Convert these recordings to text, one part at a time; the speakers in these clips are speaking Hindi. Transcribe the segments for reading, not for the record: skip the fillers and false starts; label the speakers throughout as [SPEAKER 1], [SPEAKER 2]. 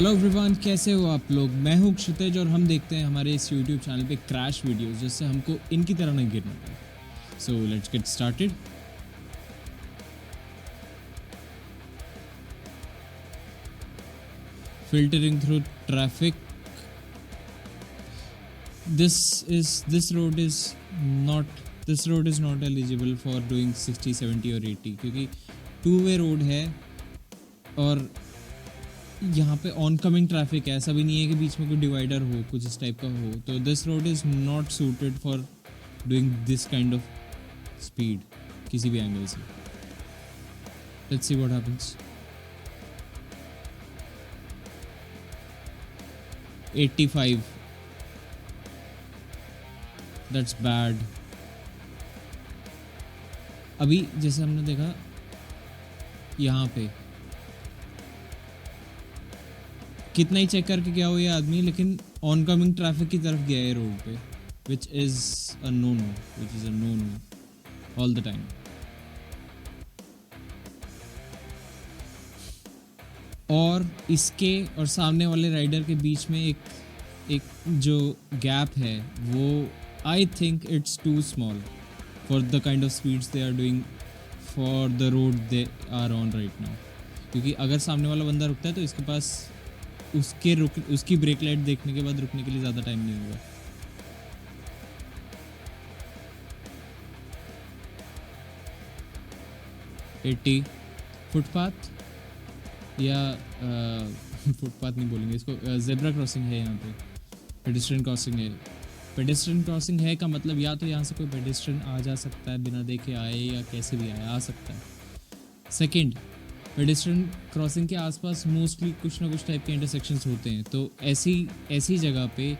[SPEAKER 1] हेलो एवरीवन, कैसे हो आप लोग। मैं हूं क्षितिज और हम देखते हैं हमारे इस यूट्यूब चैनल पे क्रैश वीडियोस जिससे हमको इनकी तरह नहीं गिरना पड़े। So let's get started. Filtering through traffic. This road is not eligible for doing 60 70 और 80 क्योंकि टू वे रोड है और यहाँ पे ऑन कमिंग ट्रैफिक है। ऐसा भी नहीं है कि बीच में कोई डिवाइडर हो, कुछ इस टाइप का हो। तो this road is not suited for doing this kind of speed किसी भी एंगल से। Let's see what happens. 85, that's bad. अभी जैसे हमने देखा यहाँ पे कितना ही चेक करके गया हो ये आदमी, लेकिन ऑन कमिंग ट्रैफिक की तरफ गया है रोड पे, which is a know all the time. और इसके और सामने वाले राइडर के बीच में एक जो गैप है वो I think it's too small for the kind of speeds they are doing for the road they are on right now. क्योंकि अगर सामने वाला बंदा रुकता है तो इसके पास उसकी ब्रेक लाइट देखने के बाद रुकने के लिए ज़्यादा टाइम नहीं होगा। एट्टी फुटपाथ या फुटपाथ नहीं बोलेंगे इसको, जेब्रा क्रॉसिंग है यहाँ पे, पेडेस्ट्रियन क्रॉसिंग है। पेडेस्ट्रियन क्रॉसिंग है का मतलब या तो यहाँ से कोई पेडेस्ट्रियन आ जा सकता है बिना देखे आए, या कैसे भी आए आ सकता है। सेकंड, पेडेस्ट्रियन क्रॉसिंग के आसपास मोस्टली कुछ ना कुछ टाइप के इंटरसेक्शंस होते हैं, तो ऐसी जगह पे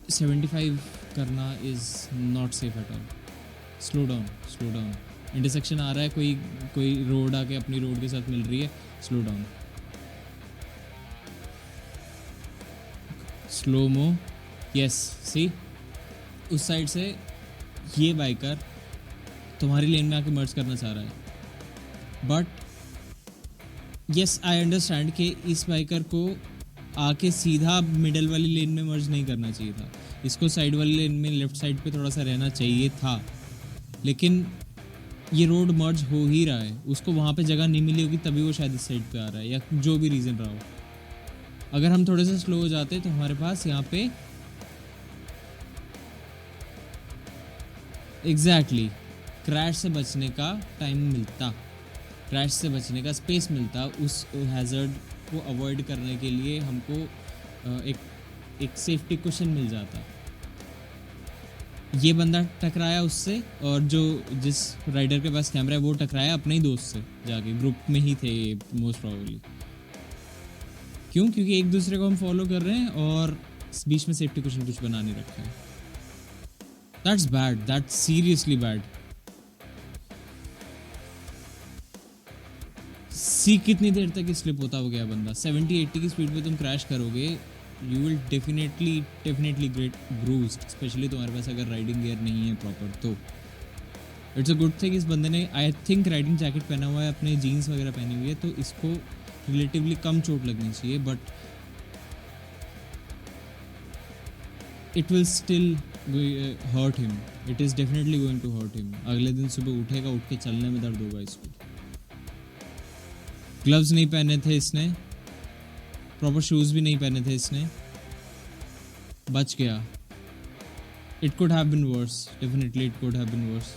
[SPEAKER 1] 75 करना is not safe at all. Slow down. Intersection आ रहा है, कोई रोड आके अपनी रोड के साथ मिल रही है, slow down. Slow mo, yes. See उस साइड से ये बाइकर तुम्हारी लेन में आके मर्ज करना चाह रहा है, बट यस आई अंडरस्टैंड कि इस बाइकर को आके सीधा मिडल वाली लेन में मर्ज नहीं करना चाहिए था, इसको साइड वाली लेन में लेफ्ट साइड पे थोड़ा सा रहना चाहिए था। लेकिन ये रोड मर्ज हो ही रहा है, उसको वहाँ पे जगह नहीं मिली होगी तभी वो शायद इस साइड पे आ रहा है, या जो भी रीज़न रहा हो। अगर हम थोड़े से स्लो हो जाते तो हमारे पास यहाँ पे एग्जैक्टली क्रैश से बचने का टाइम मिलता, क्रैश से बचने का स्पेस मिलता। उस हैज़र्ड को अवॉइड करने के लिए हमको एक सेफ्टी कुशन मिल जाता। ये बंदा टकराया उससे, और जिस राइडर के पास कैमरा है वो टकराया अपने ही दोस्त से जाके, ग्रुप में ही थे मोस्ट प्रॉबेबली। क्यों? क्योंकि एक दूसरे को हम फॉलो कर रहे हैं और बीच में सेफ्टी कुशन कुछ बना नहीं रखा है। That's bad, that's seriously bad. See कितनी देर तक स्लिप होता हो गया बंदा। 70-80 की स्पीड पे तुम क्रैश करोगे, you will definitely get bruised, specially तुम्हारे पास अगर राइडिंग गियर नहीं है प्रॉपर। तो इट्स अ गुड थिंग इस बंदे ने आई थिंक राइडिंग जैकेट पहना हुआ है, अपने जीन्स वगैरह पहनी हुई है, तो इसको रिलेटिवली कम चोट लगनी चाहिए, but it will still hurt him. It is definitely going to hurt him. अगले दिन सुबह उठेगा, उठ के चलने में दर्द होगा इसको। ग्लव्स नहीं पहने थे इसने, प्रॉपर शूज़ भी नहीं पहने थे इसने, बच गया। It could have been worse, definitely it could have been worse.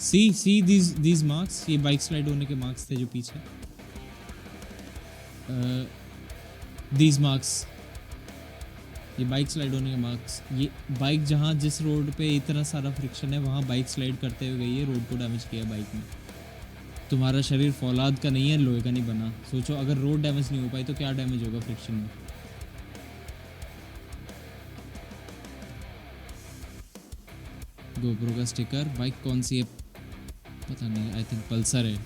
[SPEAKER 1] See these marks, ये बाइक स्लाइड होने के मार्क्स थे जो पीछे, दीज मार्क्स, ये बाइक स्लाइड होने के मार्क्स। ये बाइक जहाँ जिस रोड पे इतना सारा फ्रिक्शन है वहाँ बाइक स्लाइड करते हुए गई है, रोड को डैमेज किया बाइक ने। तुम्हारा शरीर फौलाद का नहीं है, लोहे का नहीं बना। सोचो अगर रोड डैमेज नहीं हो पाई तो क्या डैमेज होगा फ्रिक्शन में। गोप्रो का स्टिकर, बाइक कौन सी है पता नहीं, आई थिंक पल्सर है।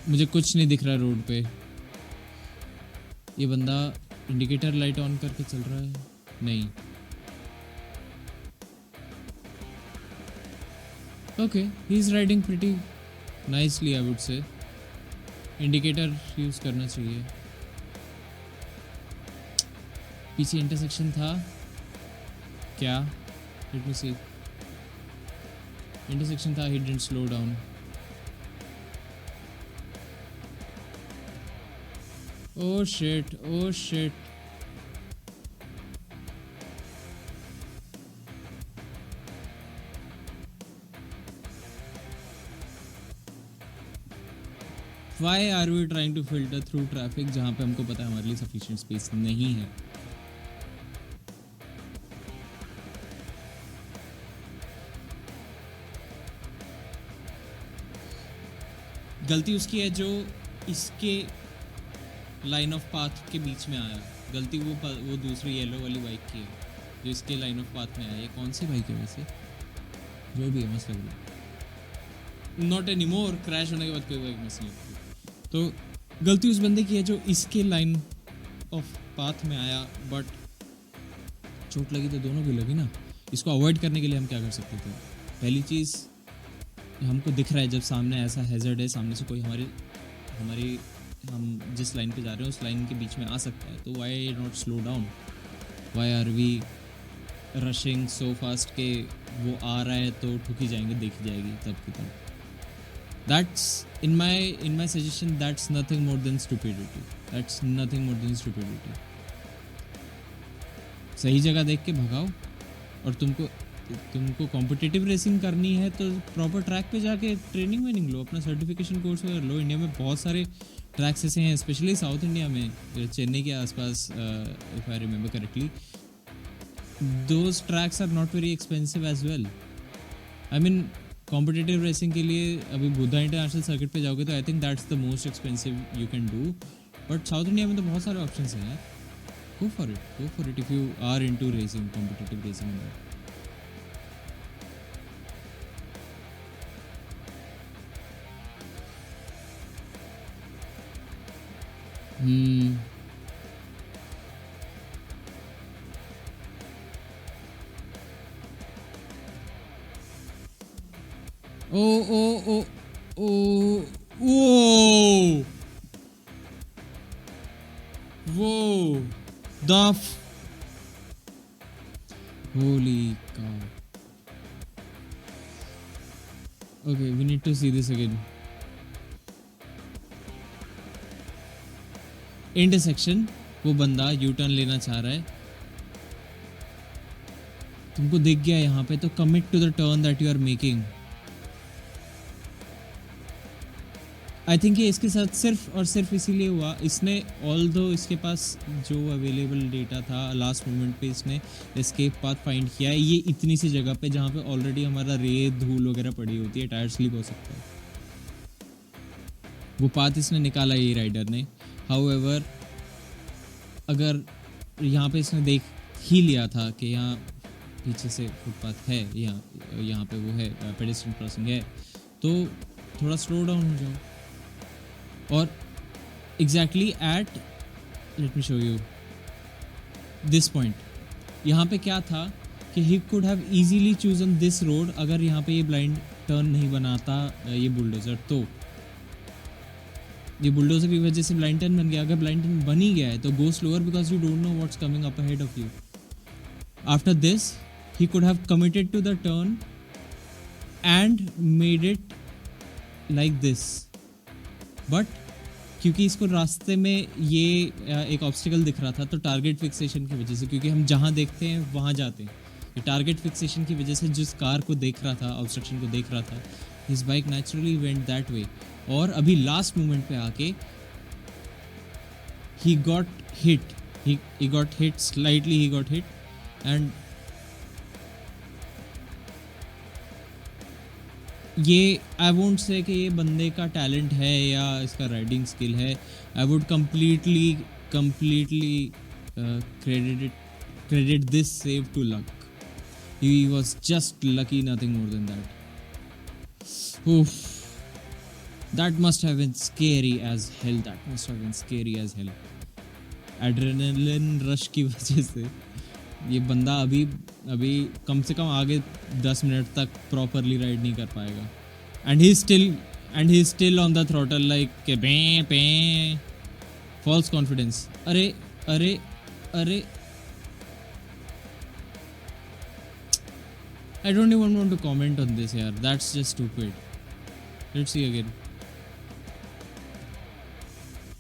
[SPEAKER 1] मुझे कुछ नहीं दिख रहा रोड पे। ये बंदा इंडिकेटर लाइट ऑन करके चल रहा है, नहीं। Okay, he's riding pretty nicely, I would say. Indicator use करना चाहिए। पीछे इंटरसेक्शन था क्या? लेट मी सी। इंटरसेक्शन था, he didn't slow down. Oh shit, oh shit. Why are we trying to filter through traffic जहाँ पे हमको पता है हमारे लिए sufficient space नहीं है? गलती उसकी है जो इसके लाइन ऑफ पाथ के बीच में आया। गलती वो दूसरी येलो वाली बाइक की है जो इसके लाइन ऑफ पाथ में आया। ये कौन सी बाइक है वैसे? जो भी है, मस्त लग रही है। नॉट एनी मोर, क्रैश होने के बाद कोई बाइक मस्त नहीं लगती। तो गलती उस बंदे की है जो इसके लाइन ऑफ पाथ में आया, बट चोट लगी तो दोनों की लगी ना। इसको अवॉइड करने के लिए हम क्या कर सकते थे? पहली चीज़, हमको दिख रहा है जब सामने ऐसा हैजर्ड है, सामने से कोई हमारी हम जिस लाइन पे जा रहे हैं उस लाइन के बीच में आ सकता है, तो why not slow down? Why are we rushing so fast के वो आ रहा है तो ठुक ही जाएंगे, देखी जाएगी तब की तब। That's in my suggestion, that's nothing more than stupidity. That's nothing more than stupidity. सही जगह देख के भगाओ। और तुमको कॉम्पिटिटिव रेसिंग करनी है तो प्रॉपर ट्रैक पे जाके ट्रेनिंग वेनिंग लो, अपना सर्टिफिकेशन कोर्स वगैरह लो। इंडिया में बहुत सारे ट्रैक्स ऐसे हैं, स्पेशली साउथ इंडिया में, चेन्नई के आसपास, if I remember correctly. Those tracks are not very expensive as well. I mean competitive racing के लिए अभी बुद्धा इंटरनेशनल सर्किट पे जाओगे तो I think that's the most expensive you can do, but south India में तो बहुत सारे ऑप्शंस हैं यार। Go for it if you are into racing, competitive racing. Whoa! Holy cow. Okay, we need to see this again. Intersection, वो बंदा यू टर्न लेना चाह रहा है, तुमको दिख गया यहाँ पे, तो commit to the turn that you are making. I think ये इसके साथ सिर्फ और सिर्फ इसीलिए हुआ, इसने ऑल्दो इसके पास जो अवेलेबल डेटा था लास्ट मोमेंट पे इसने एस्केप पाथ फाइंड किया है, ये इतनी सी जगह पे जहाँ पे ऑलरेडी हमारा रेत धूल वगैरह पड़ी होती है, टायर स्लिप हो सकता है। वो पाथ इसने निकाला ये राइडर ने। हाउएवर अगर यहाँ पे इसने देख ही लिया था कि यहाँ पीछे से फुटपाथ है, यहाँ पे वो है पेडेस्ट्रियन क्रॉसिंग है, तो थोड़ा स्लो डाउन हो जाओ। और exactly at, let me show you this point, यहाँ पे क्या था कि ही could have easily chosen this road अगर यहाँ पे ये ब्लाइंड टर्न नहीं बनाता ये बुलडोज़र। तो ये बुलडोज़र की वजह से ब्लाइंड टर्न बन गया। अगर ब्लाइंड टर्न बन ही गया है तो go slower because you don't know what's coming up ahead of you. After this he could have committed to the turn and made it like this, but क्योंकि इसको रास्ते में ये एक ऑब्स्टिकल दिख रहा था, तो टारगेट फिक्सेशन की वजह से, क्योंकि हम जहाँ देखते हैं वहाँ जाते हैं, ये टारगेट फिक्सेशन की वजह से जिस कार को देख रहा था, ऑब्स्ट्रक्शन को देख रहा था, his bike naturally went that way. और अभी लास्ट मोमेंट पे आके he got hit slightly, he got hit, and ये आई वोंट से कि ये बंदे का टैलेंट है या इसका राइडिंग स्किल है। I would completely credit this save to luck. He was just lucky, nothing more than that. Oof. That must have been scary as hell. Adrenaline rush की वजह से ये बंदा अभी कम से कम आगे 10 मिनट तक प्रॉपरली राइड नहीं कर पाएगा। And he still and he's still on the throttle like bang bang. False confidence. Arey. I don't even want to comment on this yaar. That's just stupid. Let's see again.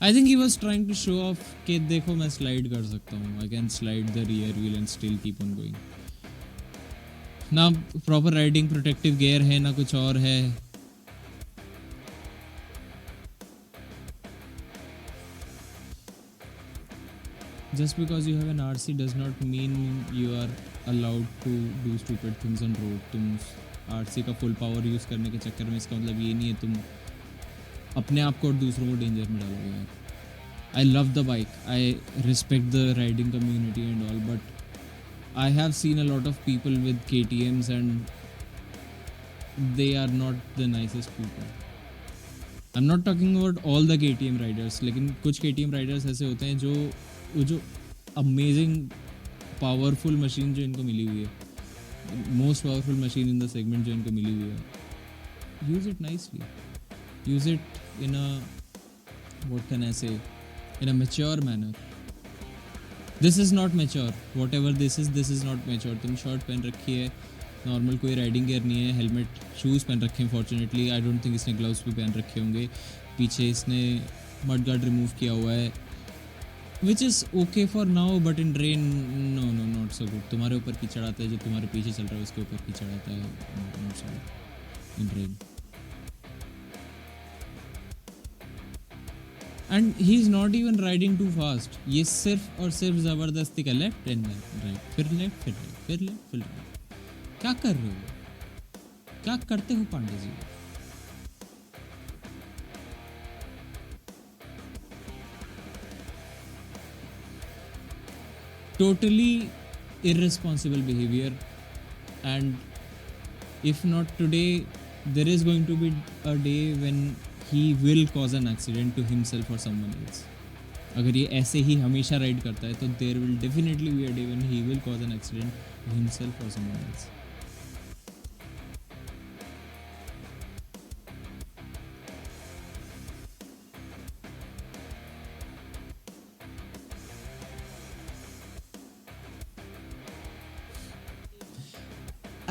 [SPEAKER 1] I think he was trying to show off कि देखो मैं slide कर सकता हूँ. I can slide the rear wheel and still keep on going. ना proper riding protective gear है ना कुछ और है. Just because you have an RC does not mean you are allowed to do stupid things on road. तुम RC का full power use करने के चक्कर में इसका मतलब ये नहीं है तुम अपने आप को और दूसरों को डेंजर में डालोगे यार. I love the bike. I respect the riding community and all, but I have seen a lot of people with KTMs and they are not the nicest people. I'm not talking about all the KTM riders, लेकिन कुछ KTM riders ऐसे होते हैं जो amazing powerful machine जो इनको मिली हुई है, most powerful machine in the segment जो इनको मिली हुई है, use it nicely. Use it in a, what can I say, in a mature manner. This is not mature. Whatever this is not mature. तुम शॉर्ट पहन रखी है, नॉर्मल कोई राइडिंग गियर नहीं है, हेलमेट शूज़ पहन रखे हैं. फॉर्चुनेटली आई डोंट थिंक इसने ग्लव्स भी पहन रखे होंगे. पीछे इसने मड गार्ड रिमूव किया हुआ है, which is okay for now, but in rain no not so good. तुम्हारे ऊपर कीचड़ आता है, जो तुम्हारे पीछे चल रहा है उसके ऊपर कीचड़ आता है, not so good in rain. And he is not even riding too fast. ये सिर्फ और सिर्फ ज़बरदस्ती का लेफ्ट एंड राइट, फिर लेफ्ट फिर राइट, फिर लेफ्ट फिर राइट. क्या कर रहे हो, क्या करते हो Pandey ji? Totally irresponsible behavior, and if not today, there is going to be a day when he will cause an accident to himself or someone else. अगर ये ऐसे ही हमेशा राइड करता है तो there will definitely be a day when he will cause an accident to himself or someone else.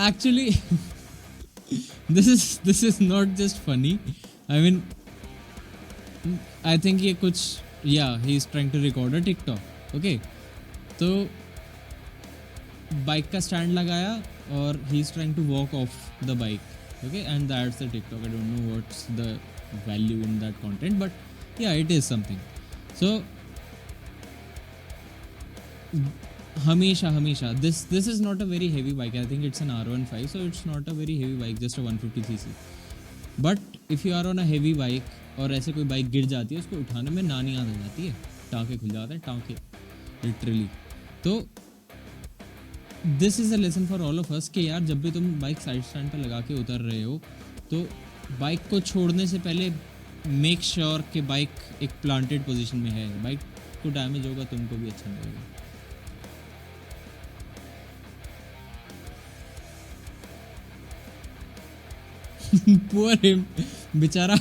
[SPEAKER 1] Actually, this is not just funny. I mean, I think ये कुछ, yeah, he is trying to record a TikTok. Okay, तो बाइक का स्टैंड लगाया और he is trying to walk off the bike. Okay, and that's the TikTok. I don't know what's the value in that content, but yeah, it is something. So हमेशा this is not a very heavy bike. I think it's an R15, so it's not a very heavy bike, just a 150cc. But if you are on a heavy bike और ऐसे कोई बाइक गिर जाती है, उसको उठाने में नानी याद आ जाती है, टाँके खुल जाते हैं, टाँके लिटरली. तो this is a lesson for all of us कि यार जब भी तुम बाइक साइड स्टैंड पर लगा के उतर रहे हो तो बाइक को छोड़ने से पहले मेक श्योर कि बाइक एक प्लांटेड पोजीशन में है. बाइक को डैमेज होगा, तुमको भी अच्छा नहीं लगेगा. Poor him, बेचारा.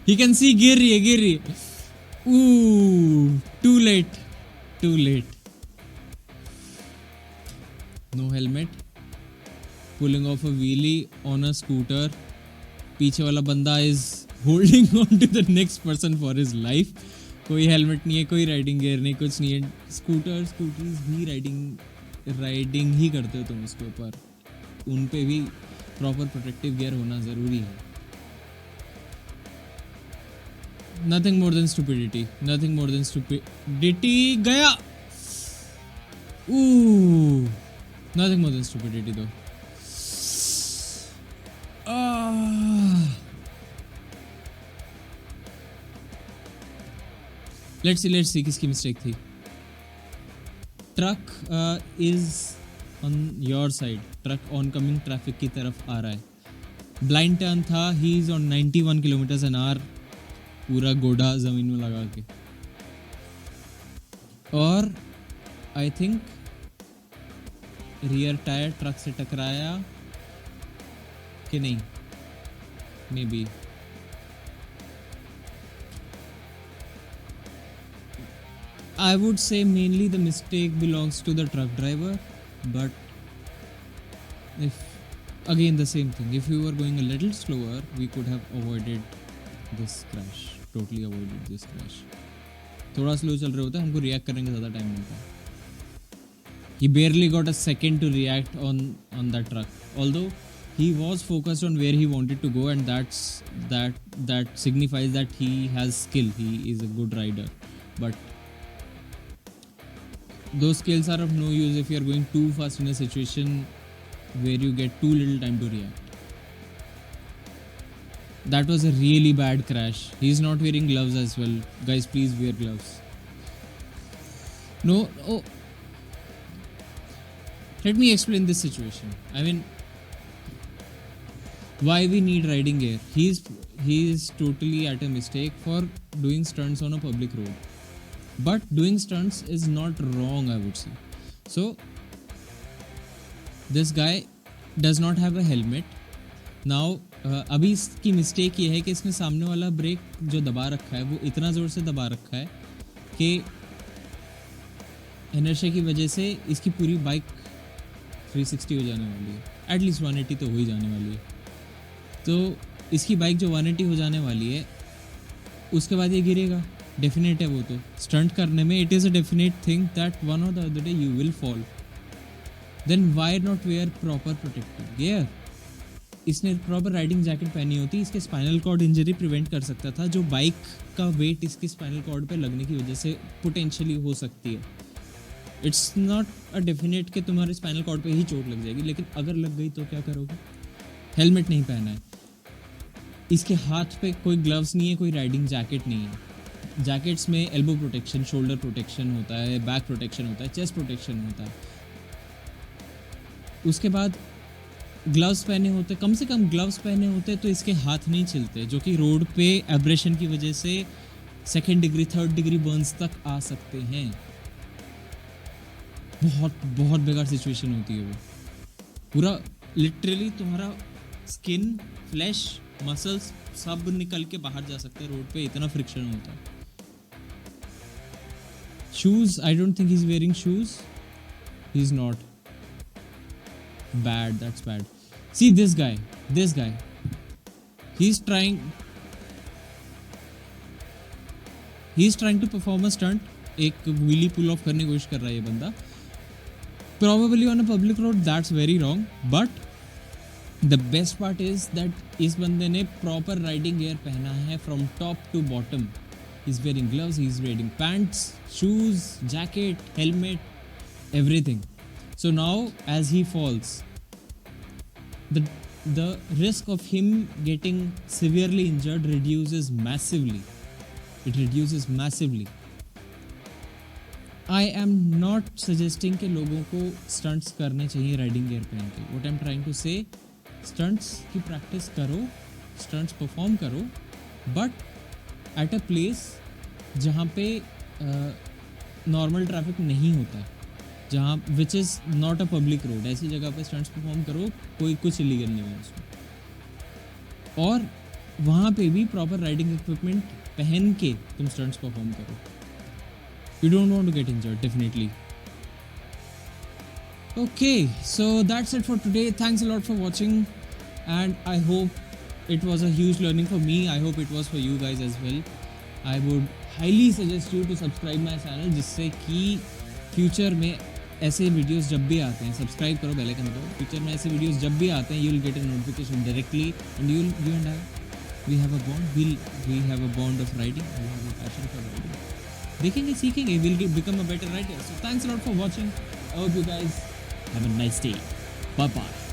[SPEAKER 1] He can see गिर रही है. Ooh, too late. No helmet, pulling off a wheelie on a scooter. पीछे वाला बंदा is holding on to the next person for his life. कोई हेलमेट नहीं है, कोई राइडिंग गियर नहीं, कुछ नहीं है. स्कूटीज भी राइडिंग ही करते हो तुम उसके ऊपर. उन पे भी प्रॉपर प्रोटेक्टिव गियर होना ज़रूरी है. नथिंग मोर देन स्टूपिडिटी गया. नथिंग मोर देन स्टूपिडिटी दो. लेट्स सी किसकी मिस्टेक थी. Truck is on your side. Truck on coming traffic की तरफ आ रहा है. ब्लाइंड टर्न था. He is on 91 kilometres an hour, पूरा गोडा ज़मीन में लगा के. और I think rear tyre truck से टकराया कि नहीं, may be I would say mainly the mistake belongs to the truck driver, but if again the same thing, if we were going a little slower, we could have avoided this crash, totally avoided this crash. थोड़ा स्लो चल रहे होते हैं, हमको रिएक्ट करने का ज़्यादा टाइम मिलता है. He barely got a second to react on that truck, although he was focused on where he wanted to go, and that signifies that he has skill, he is a good rider, but those skills are of no use if you are going too fast in a situation where you get too little time to react. That was a really bad crash. He's not wearing gloves as well. Guys, please wear gloves. No, oh. Let me explain this situation. I mean, why we need riding gear. He is totally at a mistake for doing stunts on a public road. But doing stunts is not wrong, I would say. So, this guy does not have a helmet. Now, अभी इसकी मिस्टेक ये है कि इसने सामने वाला ब्रेक जो दबा रखा है वो इतना ज़ोर से दबा रखा है कि इनर्शिया की वजह से इसकी पूरी बाइक 360 हो जाने वाली है. एटलीस्ट 180 तो हो ही जाने वाली है. तो इसकी बाइक जो 180 हो जाने वाली है उसके बाद ये गिरेगा, डेफिनेट है वो. तो स्टंट करने में it is a definite thing that one or the other day you will fall. Then why not wear proper protective gear. इसने प्रॉपर राइडिंग जैकेट पहनी होती, इसके स्पाइनल कॉर्ड इंजरी प्रिवेंट कर सकता था, जो बाइक का वेट इसके स्पाइनल कॉर्ड पे लगने की वजह से पोटेंशियली हो सकती है. इट्स नॉट अ डेफिनेट कि तुम्हारे स्पाइनल कॉर्ड पे ही चोट लग जाएगी, लेकिन अगर लग गई तो क्या करोगे. हेलमेट नहीं पहना है, इसके हाथ पे कोई ग्लव्स नहीं है, कोई राइडिंग जैकेट नहीं है. जैकेट्स में एल्बो प्रोटेक्शन, शोल्डर प्रोटेक्शन होता है, बैक प्रोटेक्शन होता है, चेस्ट प्रोटेक्शन होता है. उसके बाद ग्लव्स पहने होते, कम से कम ग्लव्स पहने होते तो इसके हाथ नहीं छिलते, जो कि रोड पे एब्रेशन की वजह से 2nd degree 3rd degree Burns तक आ सकते हैं. बहुत बहुत बेकार सिचुएशन होती है वो. पूरा लिटरली तुम्हारा स्किन, फ्लैश, मसल्स सब निकल के बाहर जा सकते हैं रोड पे, इतना फ्रिक्शन होता है. Shoes, I don't think he is wearing shoes. He is not. Bad, that's bad. See this guy, he's trying to perform a stunt. एक wheelie pull off करने की कोशिश कर रहा है ये बंदा. Probably on a public road, that's very wrong. But the best part is that इस बंदे ने proper riding gear पहना है from top to bottom. He's wearing gloves, he's wearing pants, shoes, jacket, helmet, everything. So now, as he falls, the risk of him getting severely injured reduces massively. It reduces massively. I am not suggesting कि लोगों को stunts करने चाहिए राइडिंग गियर पहन के. What I'm trying to say, stunts की प्रैक्टिस करो, stunts परफॉर्म करो, but at a place जहाँ पे नॉर्मल ट्रैफिक नहीं होता, जहाँ which is not a public road. ऐसी जगह पे स्टंट्स परफॉर्म करो, कोई कुछ इलीगल नहीं है उसमें. और वहाँ पे भी प्रॉपर राइडिंग इक्विपमेंट पहन के तुम स्टंट्स परफॉर्म करो. You don't want to get injured, definitely. Okay, so that's it for today. Thanks a lot for watching and I hope it was a huge learning for me. I hope it was for you guys as well. I would highly suggest you to subscribe my channel, जिससे कि फ्यूचर में ऐसे वीडियोस जब भी आते हैं, सब्सक्राइब करो, बेल आइकन दबाओ. फ्यूचर में ऐसे वीडियोस जब भी आते हैं, you will get a notification directly and you and I, we have a bond. We have a bond of writing. We have a passion for writing. देखेंगे, सीखेंगे, will become a better writer. So thanks a lot for watching. I hope you guys have a nice day. Bye bye.